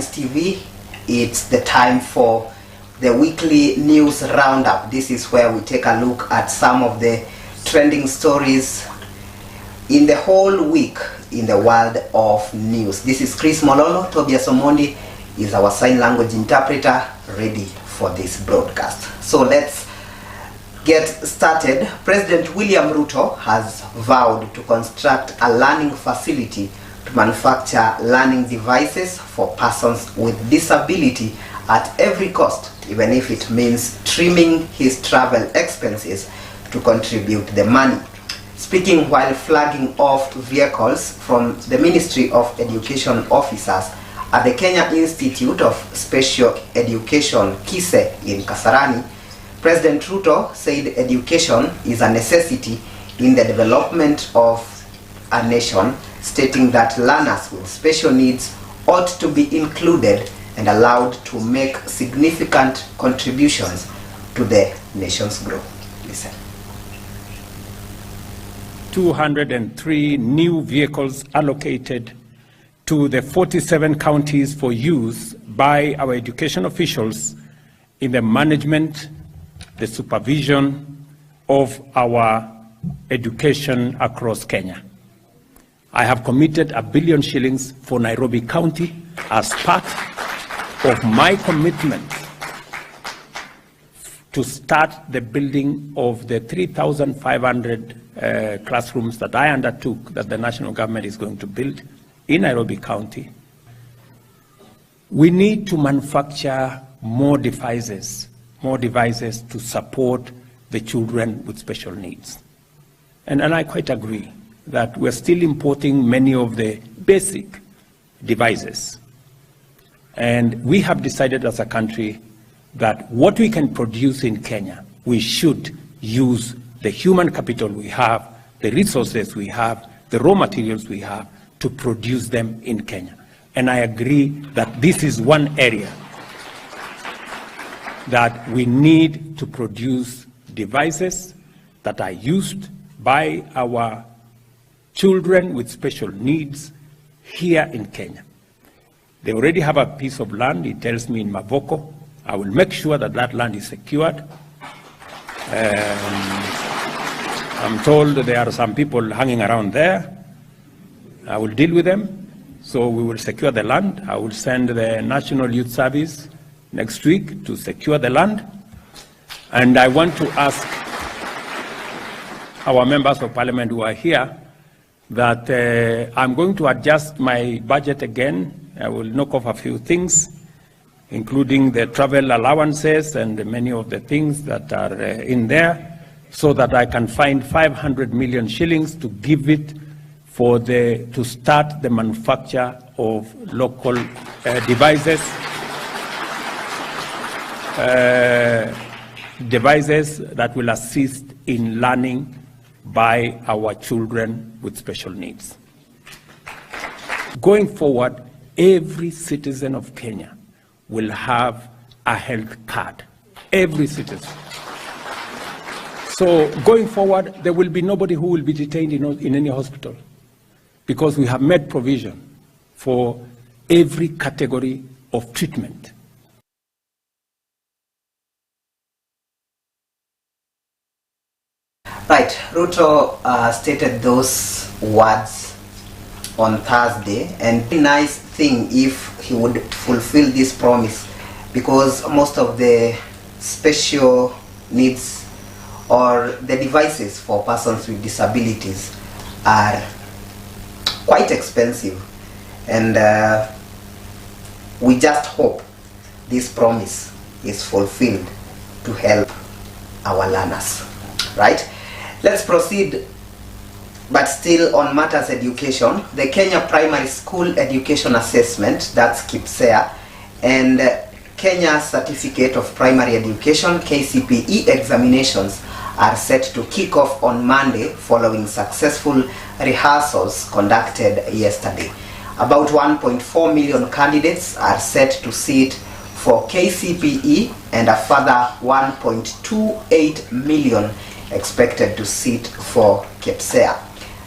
TV. It's the time for the weekly news roundup. This is where we take a look at some of the trending stories in the whole week in the world of news. This is Chris Mololo. Tobias Omondi is our sign language interpreter, ready for this broadcast. So let's get started. President William Ruto has vowed to construct a learning facility to manufacture learning devices for persons with disability at every cost, even if it means trimming his travel expenses to contribute the money. Speaking while flagging off vehicles from the Ministry of Education officers at the Kenya Institute of Special Education, KISE, in Kasarani, President Ruto said education is a necessity in the development of a nation, stating that learners with special needs ought to be included and allowed to make significant contributions to the nation's growth. Listen. 203 new vehicles allocated to the 47 counties for use by our education officials in the management, the supervision of our education across Kenya. I have committed R1 billion shillings for Nairobi County as part of my commitment to start the building of the 3,500 classrooms that I undertook that the national government is going to build in Nairobi County. We need to manufacture more devices to support the children with special needs. And I quite agree that we're still importing many of the basic devices. And we have decided as a country that what we can produce in Kenya, we should use the human capital we have, the resources we have, the raw materials we have to produce them in Kenya. And I agree that this is one area that we need to produce devices that are used by our children with special needs here in Kenya. They already have a piece of land, it tells me, in Mavoko. I will make sure that that land is secured. I'm told there are some people hanging around there. I will deal with them. So we will secure the land. I will send the National Youth Service next week to secure the land. And I want to ask our members of parliament who are here that I'm going to adjust my budget again. I will knock off a few things, including the travel allowances and many of the things that are in there, so that I can find 500 million shillings to give it to start the manufacture of local devices that will assist in learning by our children with special needs. Going forward, every citizen of Kenya will have a health card. Every citizen. So going forward, there will be nobody who will be detained in any hospital, because we have made provision for every category of treatment. Right, Ruto stated those words on Thursday, and the nice thing if he would fulfill this promise, because most of the special needs or the devices for persons with disabilities are quite expensive, and we just hope this promise is fulfilled to help our learners. Right? Let's proceed, but still on matters education. The Kenya Primary School Education Assessment, that's KPSEA, and Kenya Certificate of Primary Education, KCPE examinations are set to kick off on Monday following successful rehearsals conducted yesterday. About 1.4 million candidates are set to sit for KCPE and a further 1.28 million expected to sit for KPSEA.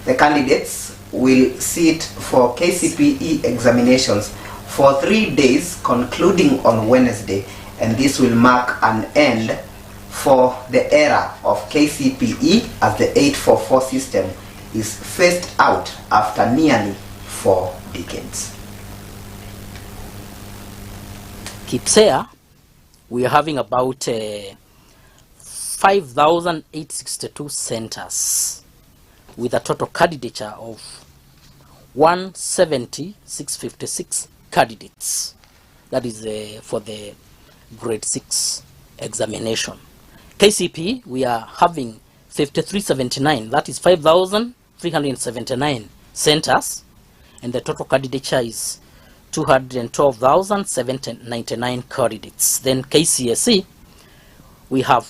The candidates will sit for KCPE examinations for 3 days concluding on Wednesday, and this will mark an end for the era of KCPE as the 844 system is phased out after nearly 4 decades. Kipsea, we are having about 5,862 centers with a total candidature of 170,656 candidates. That is for the grade 6 examination. KCP, we are having 5379, that is 5,379 centers, and the total candidature is 212,799 candidates. Then KCSE, we have,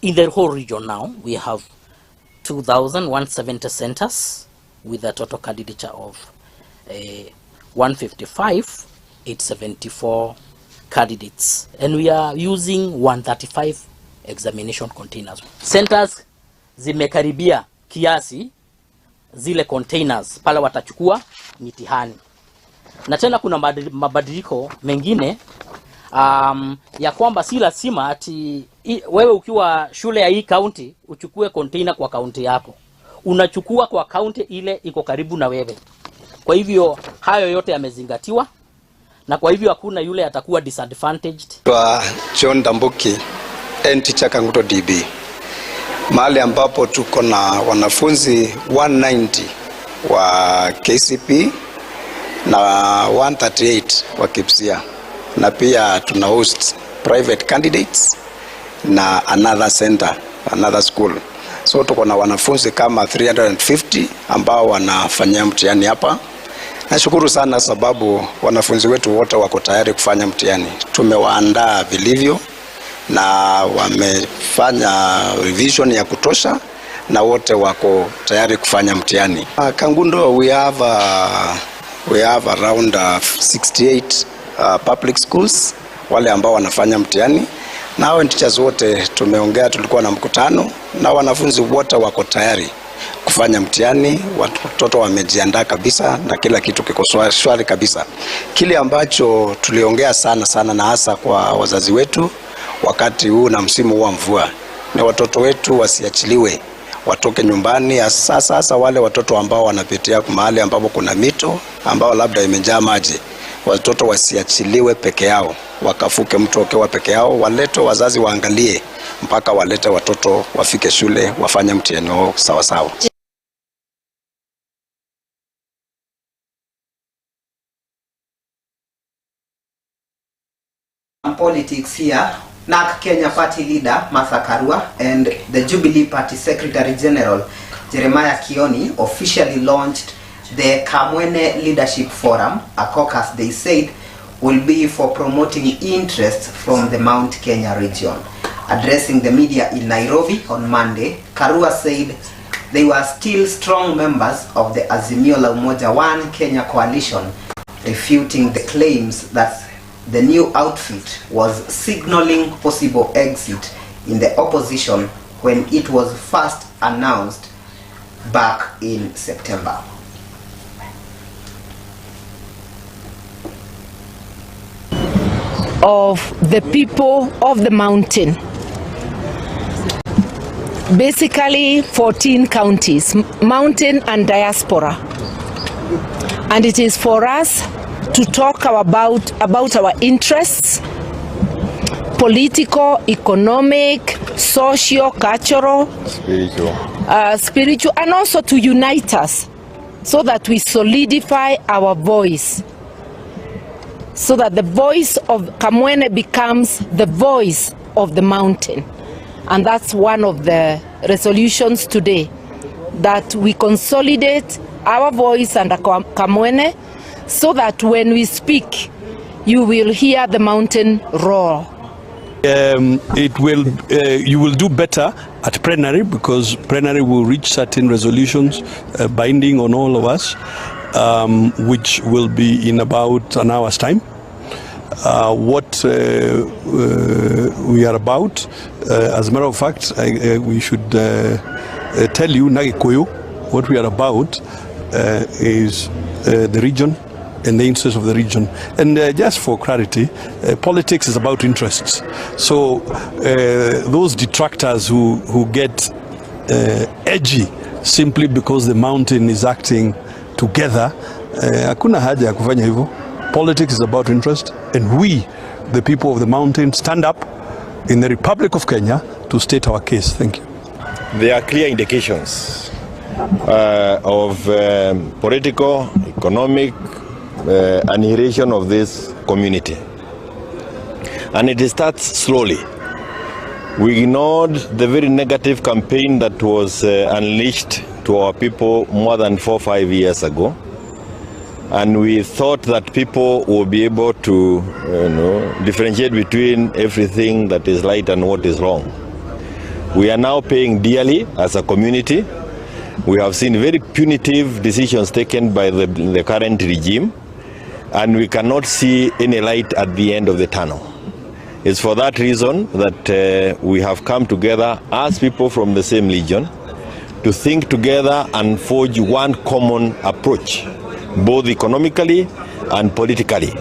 in the whole region now, we have 2,170 centers with a total candidature of 155,874 candidates. And we are using 135 examination containers. Centers zimekaribia kiasi zile containers pale watachukua mitihani. Na tena kuna mabadiliko mengine ya kwamba si lazima ati wewe ukiwa shule ya hii county uchukue container kwa county yako. Unachukua kwa county ile iko karibu na wewe. Kwa hivyo hayo yote yamezingatiwa, na kwa hivyo hakuna yule atakuwa disadvantaged. Kwa John Dambuki, teacher Kanguto DB. Mahali ambapo tuko na wanafunzi 190 wa KCP na 138 wa Kipsea, na pia tuna host private candidates na another center, another school. So tuko na wanafunzi kama 350 ambao wanafanya mtihani hapa. Nashukuru sana sababu wanafunzi wetu wote wako tayari kufanya mtihani. Tumewaandaa vilivyo na wamefanya revision ya kutosha na wote wako tayari kufanya mtihani. Kangundo, we have around 68 public schools wale ambao wanafanya mtihani, na hao teachers wote tumeongea, tulikuwa na mkutano na wanafunzi wote wako tayari kufanya mtihani. Watoto wamejiandaa kabisa na kila kitu kiko shwari kabisa. Kile ambacho tuliongea sana na hasa kwa wazazi wetu wakati huu na msimu wa mvua ni watoto wetu wasiachiliwe, watoke nyumbani. Sasa wale watoto ambao wanapitia mahali ambapo kuna mito ambao labda imejaa maji, watoto wasiachiliwe peke yao, wakafuke mto wakiwa peke yao, walete wazazi waangalie mpaka walete watoto wafike shule wafanye mtihani wao sawa sawa. Politics here, NARC Kenya Party leader Martha Karua and the Jubilee Party Secretary General Jeremiah Kioni officially launched the Kamwene Leadership Forum, a caucus they said will be for promoting interest from the Mount Kenya region. Addressing the media in Nairobi on Monday, Karua said they were still strong members of the Azimio la Umoja One Kenya coalition, refuting the claims that the new outfit was signaling possible exit in the opposition when it was first announced back in September. Of the people of the mountain. Basically 14 counties, mountain and diaspora. And it is for us to talk about our interests, political, economic, socio, cultural, spiritual, and also to unite us so that we solidify our voice, so that the voice of Kamwene becomes the voice of the mountain. And that's one of the resolutions today, that we consolidate our voice under Kamwene, so that when we speak, you will hear the mountain roar. You will do better at plenary, because plenary will reach certain resolutions binding on all of us, which will be in about an hour's time. What we are about, as a matter of fact, we should tell you, Nagikoyo, what we are about is the region, in the interest of the region. And just for clarity, politics is about interests. So those detractors who get edgy simply because the mountain is acting together, hakuna haja ya kufanya hivyo. Politics is about interest, and we, the people of the mountain, stand up in the Republic of Kenya to state our case. Thank you. There are clear indications of political, economic annihilation of this community. And it starts slowly. We ignored the very negative campaign that was unleashed to our people more than 4 or 5 years ago. And we thought that people will be able to differentiate between everything that is right and what is wrong. We are now paying dearly as a community. We have seen very punitive decisions taken by the current regime, and we cannot see any light at the end of the tunnel. It's for that reason that we have come together as people from the same region to think together and forge one common approach, both economically and politically.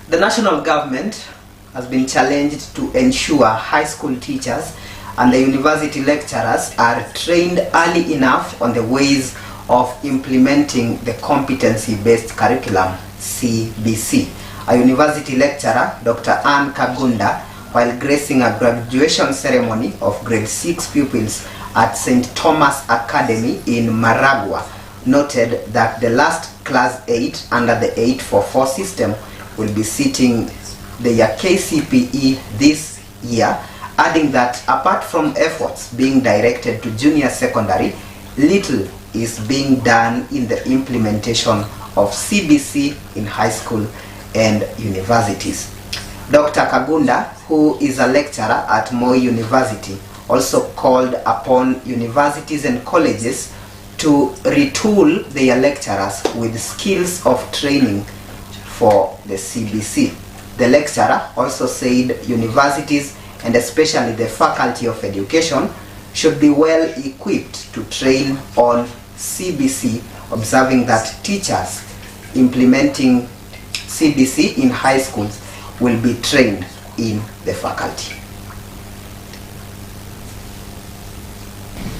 The national government has been challenged to ensure high school teachers and the university lecturers are trained early enough on the ways of implementing the competency-based curriculum, CBC. A university lecturer, Dr. Anne Kagunda, while gracing a graduation ceremony of grade 6 pupils at St. Thomas Academy in Maragua, noted that the last class 8 under the 844 system will be sitting their KCPE this year, adding that apart from efforts being directed to junior secondary, little is being done in the implementation of CBC in high school and universities. Dr. Kagunda, who is a lecturer at Moi University, also called upon universities and colleges to retool their lecturers with skills of training for the CBC. The lecturer also said universities and especially the Faculty of Education should be well equipped to train on CBC, observing that teachers implementing CBC in high schools will be trained in the faculty.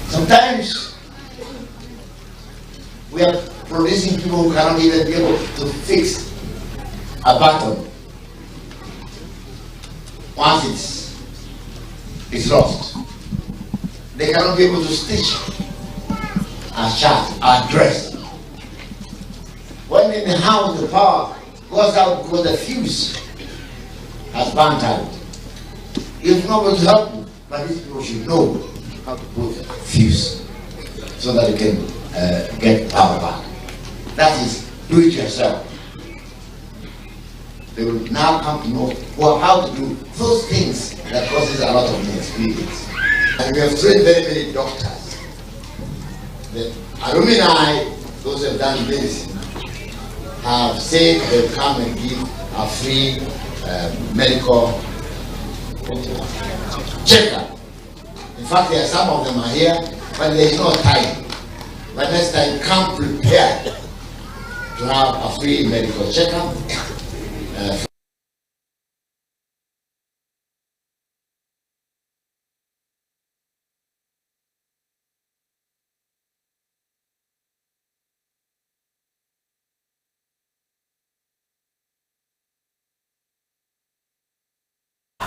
Sometimes we are producing people who cannot even be able to fix a button once it's lost. They cannot be able to stitch a shirt, a dress. When in the house the power goes out because the fuse has burnt out. If nobody to help you, but these people should know how to put a fuse so that you can get power back. That is, do it yourself. They will now come to know how to do those things that causes a lot of inexperience. And we have trained very many doctors. The alumni, those who have done medicine, have said they'll come and give a free medical checkup. In fact, there are some of them are here, but there is no time. But next time, come prepared to have a free medical checkup.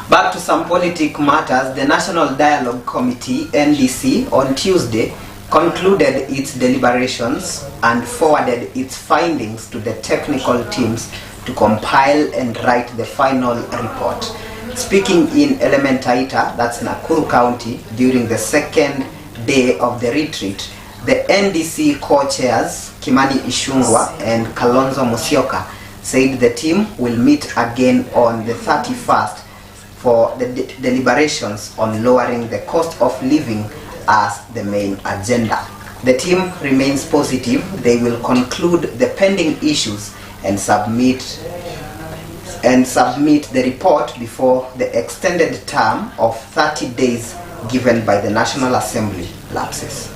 Back to some politic matters, the National Dialogue Committee, NDC, on Tuesday concluded its deliberations and forwarded its findings to the technical teams to compile and write the final report. Speaking in Elementaita, that's Nakuru County, during the second day of the retreat, the NDC co-chairs Kimani Ichung'wah and Kalonzo Musyoka said the team will meet again on the 31st for the deliberations on lowering the cost of living as the main agenda. The team remains positive they will conclude the pending issues and submit the report before the extended term of 30 days given by the National Assembly lapses.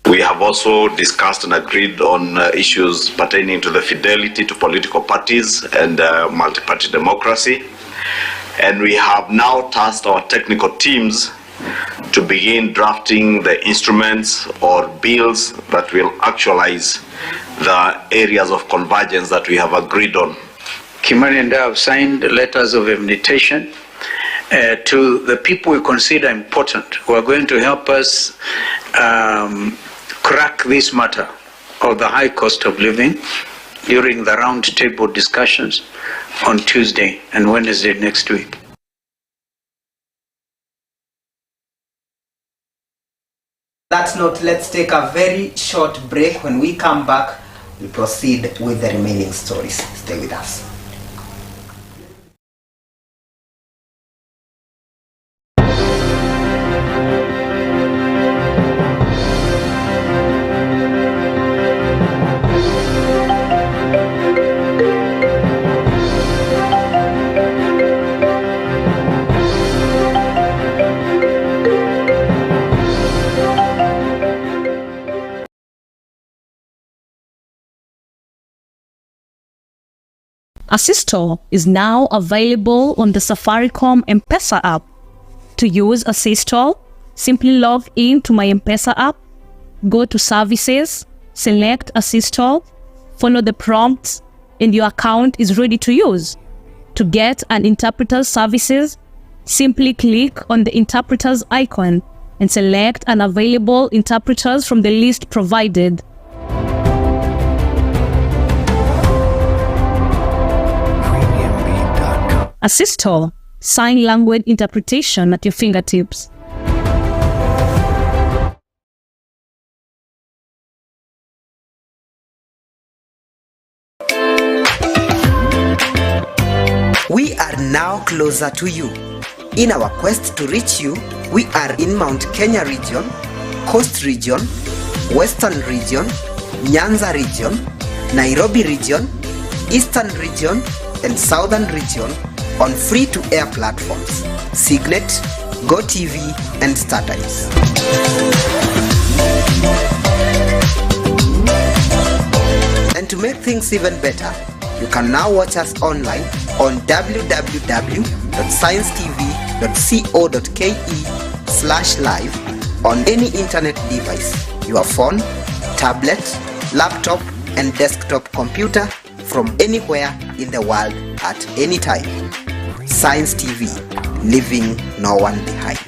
We have also discussed and agreed on issues pertaining to the fidelity to political parties and multi-party democracy. And we have now tasked our technical teams to begin drafting the instruments or bills that will actualize the areas of convergence that we have agreed on. Kimani and I have signed letters of invitation to the people we consider important who are going to help us crack this matter of the high cost of living during the round table discussions on Tuesday and Wednesday next week. On that note, let's take a very short break. When we come back, we'll proceed with the remaining stories. Stay with us. Assistor is now available on the Safaricom M-Pesa app. To use Assistor, simply log in to my M-Pesa app, go to Services, select Assistor, follow the prompts, and your account is ready to use. To get an interpreter's services, simply click on the interpreter's icon and select an available interpreters from the list provided. Assistor, sign language interpretation at your fingertips. We are now closer to you. In our quest to reach you, we are in Mount Kenya region, Coast region, Western region, Nyanza region, Nairobi region, Eastern region, and Southern region on free-to-air platforms, Signet, GoTV, and StarTimes. And to make things even better, you can now watch us online on www.sciencetv.co.ke/live on any internet device, your phone, tablet, laptop, and desktop computer from anywhere in the world at any time. Science TV, leaving no one behind.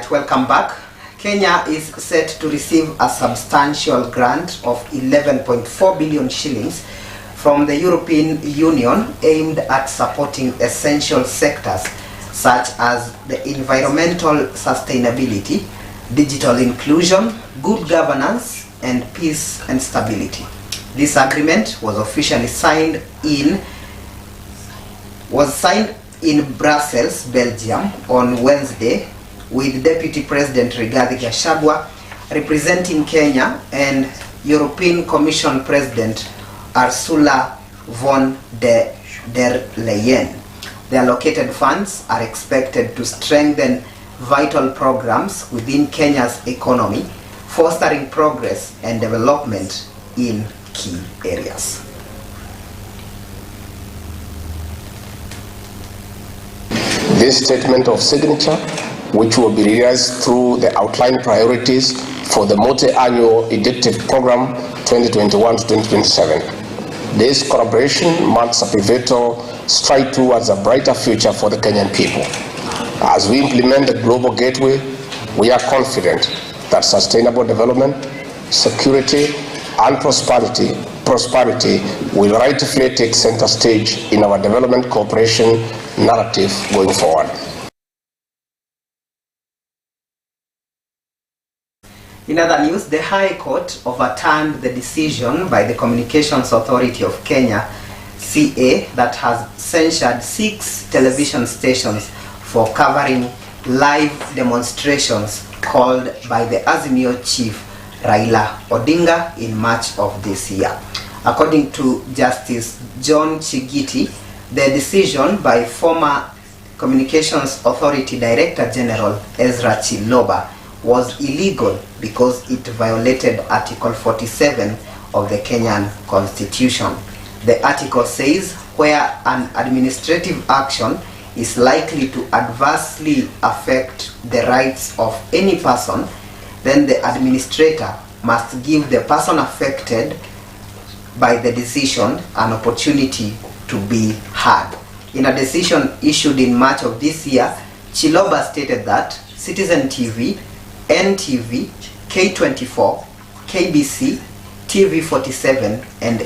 Welcome back. Kenya is set to receive a substantial grant of 11.4 billion shillings from the European Union aimed at supporting essential sectors such as the environmental sustainability, digital inclusion, good governance, and peace and stability. This agreement was officially signed in Brussels, Belgium on Wednesday, with Deputy President Rigathi Gachagua representing Kenya and European Commission President Ursula von der Leyen. The allocated funds are expected to strengthen vital programs within Kenya's economy, fostering progress and development in key areas. This statement of signature, which will be realized through the outlined priorities for the multi-annual EDICTIVE program 2021 to 2027. This collaboration marks a pivotal stride towards a brighter future for the Kenyan people. As we implement the Global Gateway, we are confident that sustainable development, security, and prosperity will rightfully take center stage in our development cooperation narrative going forward. In other news, the High Court overturned the decision by the Communications Authority of Kenya, CA, that has censured 6 television stations for covering live demonstrations called by the Azimio chief Raila Odinga in March of this year. According to Justice John Chigiti, the decision by former Communications Authority Director General Ezra Chiloba was illegal because it violated Article 47 of the Kenyan Constitution. The article says where an administrative action is likely to adversely affect the rights of any person, then the administrator must give the person affected by the decision an opportunity to be heard. In a decision issued in March of this year, Chiloba stated that Citizen TV, NTV, K24, KBC, TV47 and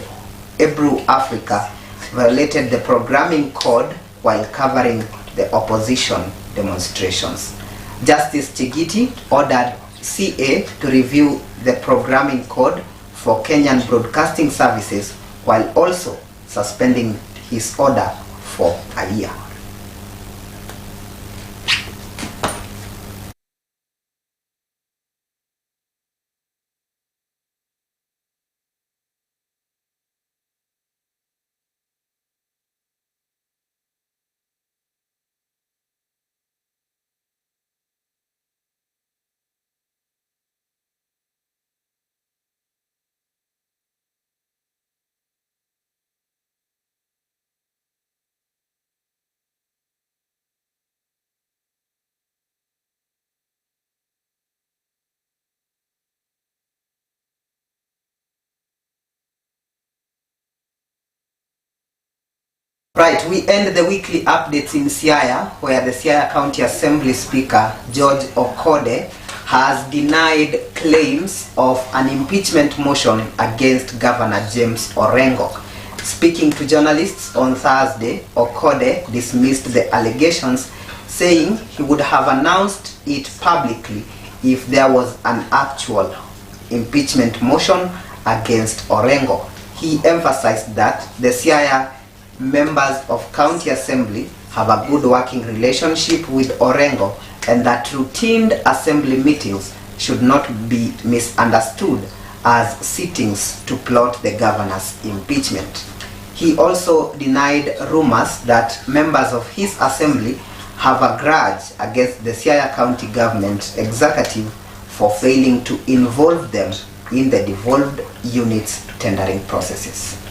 Ebru Africa violated the programming code while covering the opposition demonstrations. Justice Chigiti ordered CA to review the programming code for Kenyan Broadcasting Services while also suspending his order for a year. Right, we end the weekly updates in Siaya, where the Siaya County Assembly Speaker, George Okode, has denied claims of an impeachment motion against Governor James Orengo. Speaking to journalists on Thursday, Okode dismissed the allegations, saying he would have announced it publicly if there was an actual impeachment motion against Orengo. He emphasized that the Siaya members of County Assembly have a good working relationship with Orengo and that routine assembly meetings should not be misunderstood as sittings to plot the governor's impeachment. He also denied rumors that members of his assembly have a grudge against the Siaya County government executive for failing to involve them in the devolved units tendering processes.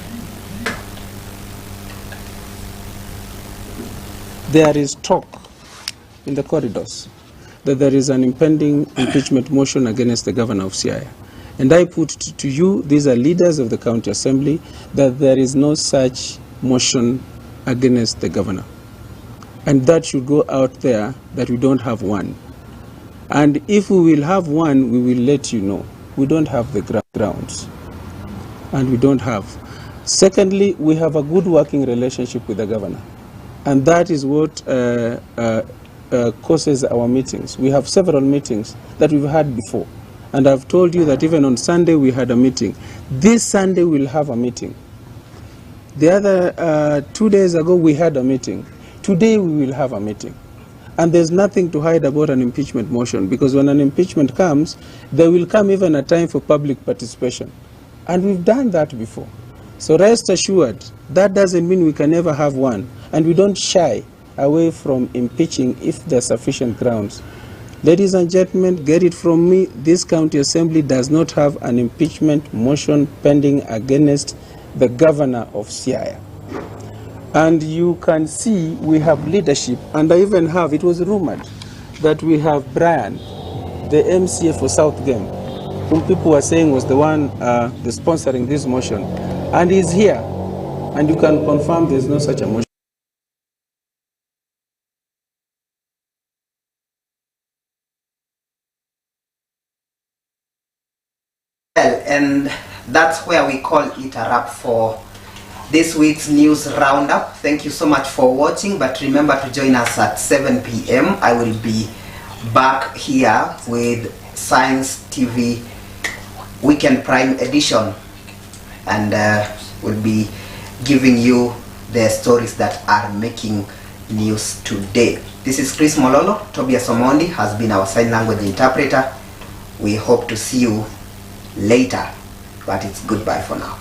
There is talk in the corridors that there is an impending impeachment motion against the governor of Siaya. And I put to you, these are leaders of the county assembly, that there is no such motion against the governor. And that should go out there that we don't have one. And if we will have one, we will let you know. We don't have the grounds. And we don't have. Secondly, we have a good working relationship with the governor. And that is what causes our meetings. We have several meetings that we've had before. And I've told you that even on Sunday we had a meeting. This Sunday we'll have a meeting. The other 2 days ago we had a meeting. Today we will have a meeting. And there's nothing to hide about an impeachment motion, because when an impeachment comes, there will come even a time for public participation. And we've done that before. So rest assured, that doesn't mean we can never have one. And we don't shy away from impeaching if there are sufficient grounds. Ladies and gentlemen, get it from me, this county assembly does not have an impeachment motion pending against the governor of Siaya. And you can see we have leadership, and I even have, it was rumored that we have Brian, the MCA for South Game, whom people were saying was the one the sponsoring this motion. And he's here, and you can confirm there's no such a motion. Well, and that's where we call it a wrap for this week's news roundup. Thank you so much for watching, but remember to join us at 7 p.m. I will be back here with Science TV Weekend Prime Edition, and we'll be giving you the stories that are making news today. This is Chris Mololo. Tobias Omondi has been our sign language interpreter. We hope to see you later, but it's goodbye for now.